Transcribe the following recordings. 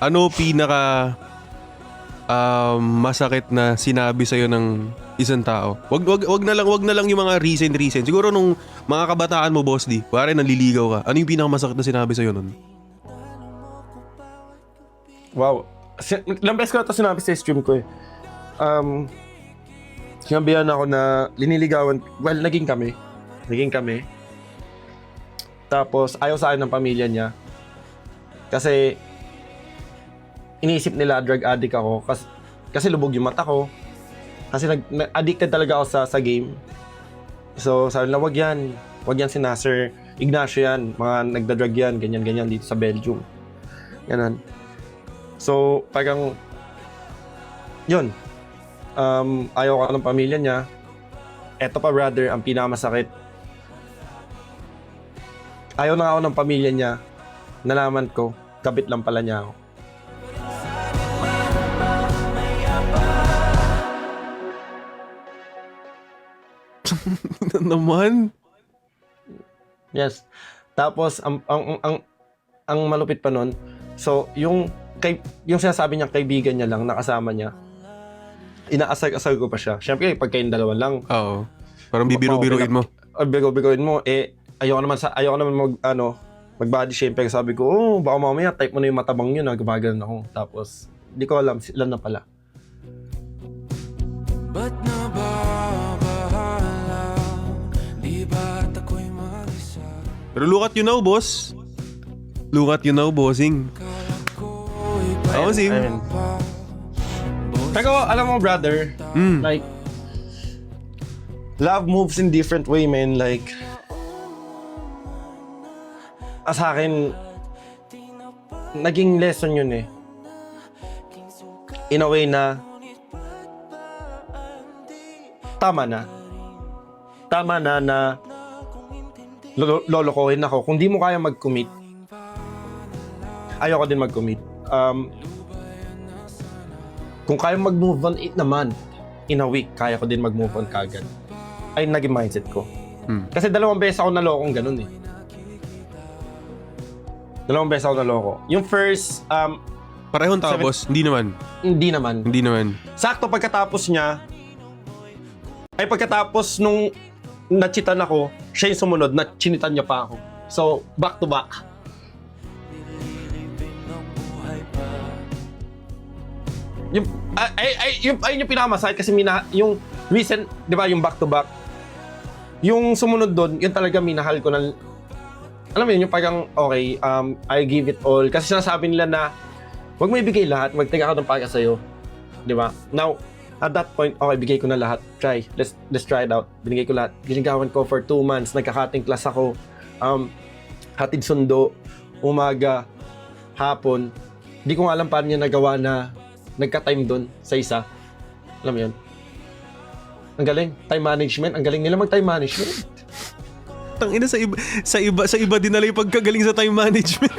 Ano pinaka masakit na sinabi sa'yo ng isang tao? Wag na lang yung mga recent. Siguro nung mga kabataan mo, Boss D, pare nanliligaw ka. Ano yung pinakamasakit na sinabi sa'yo nun? Wow. Ilang beses ko na ito sinabi sa stream ko eh. Sinabihan ako na liniligawan. Well, naging kami. Tapos ayaw sa akin ng pamilya niya. Kasi iniisip nila drug addict ako. Kasi lubog yung mata ko. Kasi addicted talaga ako sa game. So sabi nila, wag yan si Nasser Ignacio yan. Mga nagda-drug yan, ganyan dito sa Belgium. Ganon. So, parang, yun. Ayaw ka ng pamilya niya. Eto pa, brother, ang pinakamasakit. Ayaw na ako ng pamilya niya. Nalaman ko, kabit lang pala niya ako. Naman? Yes. Tapos, ang malupit pa nun, so, yung sinasabi niya kaibigan niya lang, nakasama niya, inaasar-asar ko pa siya. Siyempre, pag kayong dalawa lang. Oo. Parang bibiro-biruin mo. Biro-biruin mo. Ayoko naman mag-body shame. Pero sabi ko, baka mamaya type mo na yung matabang yun. Gumagano ako. Tapos, di ko alam, sila na pala. Ba't nababahala? Di ba't ako'y mag-isa? Pero look at you now, boss. Look at you now, bossing. Oo, Sim. Pero alam mo, brother, like, love moves in different way, man. Like, sa akin, naging lesson yun eh. In a way na, tama na lolokohin ako. Kung di mo kaya mag-commit, ayoko din mag-commit. Kung kaya mag-move on, naman, in a week, kaya ko din mag-move on kagad. Ay, naging mindset ko. Kasi 2 beses ako nalokong ganun eh. 2 beses ako naloko. Yung first, Parehong tao, boss? Hindi naman. hindi naman. Sakto pagkatapos niya, pagkatapos nung nachitan ako, siya yung sumunod, nachinitan niya pa ako. So, back to back. Yung pinakamasakit kasi yung recent, di ba, yung back to back. Yung sumunod doon, yun talaga minahal ko na, alam mo yun, yung parang, okay, I give it all. Kasi sinasabi nila na, wag mo ibigay lahat, magtinga ako ng pagka sa'yo. Di ba? Now, at that point, okay, bigay ko na lahat. Let's try it out. Binigay ko lahat. Ginigawan ko for 2 months. Nagka-cutting class ako. Hatid sundo, umaga, hapon. Di ko nga alam paano niya nagawa na nagka-time doon sa isa. Alam mo yun? Ang galing. Time management. Ang galing nila mag-time management. Tangina, sa iba din nila yung pagkagaling sa time management.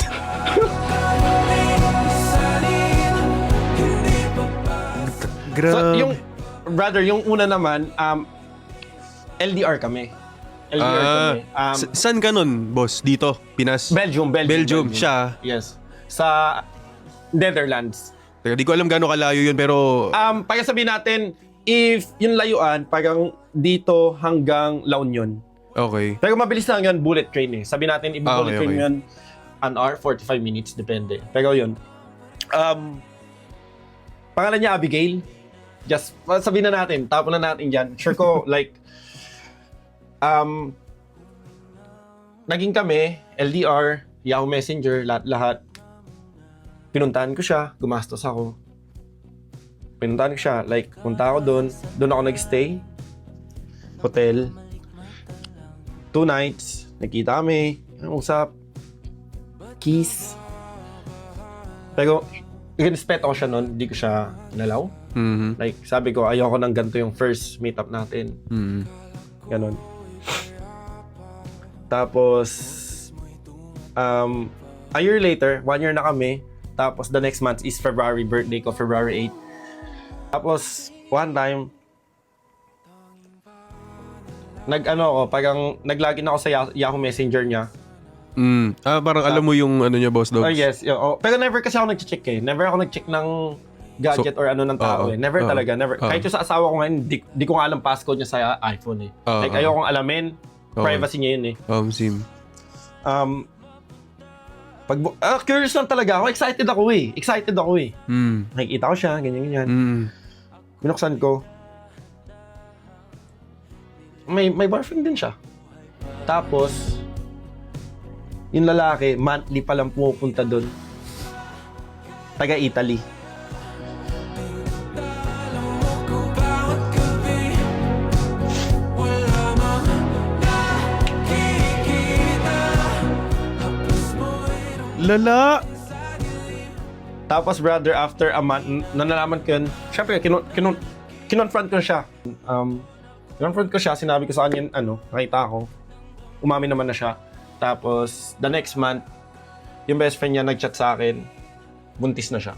Grabe. So, yung brother, yung una naman, LDR kami. Saan ka nun, boss? Dito? Pinas? Belgium. Siya? Yes. Sa Netherlands. Teka, di ko alam gaano kalayo yun, pero... Pag sabihin natin, if yung layuan, parang dito hanggang La Union. Okay. Pero mabilis lang yun, bullet train eh. Sabi natin, bullet train okay. yun, 1 hour, 45 minutes, depende. Pero yun. Pangalan niya Abigail. Just, sabihin na natin, tapon na natin dyan. Sure ko, like, naging kami, LDR, Yahoo Messenger, lahat. Pinuntahan ko siya, gumastos ako. Pinuntahan ko siya, like, punta ako doon ako nag-stay. Hotel. 2 nights, nagkita kami, usap, kiss. Pero, respeto ko siya noon, hindi ko siya nalaw. Mm-hmm. Like, sabi ko, ayoko nang ganito yung first meetup natin. Mm-hmm. Ganon. Tapos, a year later, 1 year na kami. Tapos, the next month is February, birthday ko, February 8. Tapos, one time, parang naglagin ako sa Yahoo Messenger niya. Parang alam mo yung ano niya, boss dogs. Oh, yes. Pero never kasi ako nag-check eh. Never ako nag-check ng gadget or ano ng tao Oo. eh. Never Oo. talaga. Never. Oo. Kahit yung sa asawa ko ngayon, di ko nga alam passcode niya sa iPhone eh. Oo. Like, ayokong alamin. Oo. Privacy niya yun eh. Sim. Curious lang talaga ako. Excited ako eh. Nakikita ko siya, ganyan. Binuksan ko. May boyfriend din siya. Tapos, yung lalaki, monthly pa lang pumupunta doon. Taga-Italy. Lala! Tapos brother, after a month, nalaman ko yun. Siyempre, kinonfront ko siya. Kinonfront ko siya, sinabi ko sa kanya, nakita ko. Umamin naman na siya. Tapos, the next month, yung best friend niya nag-chat sa akin, buntis na siya.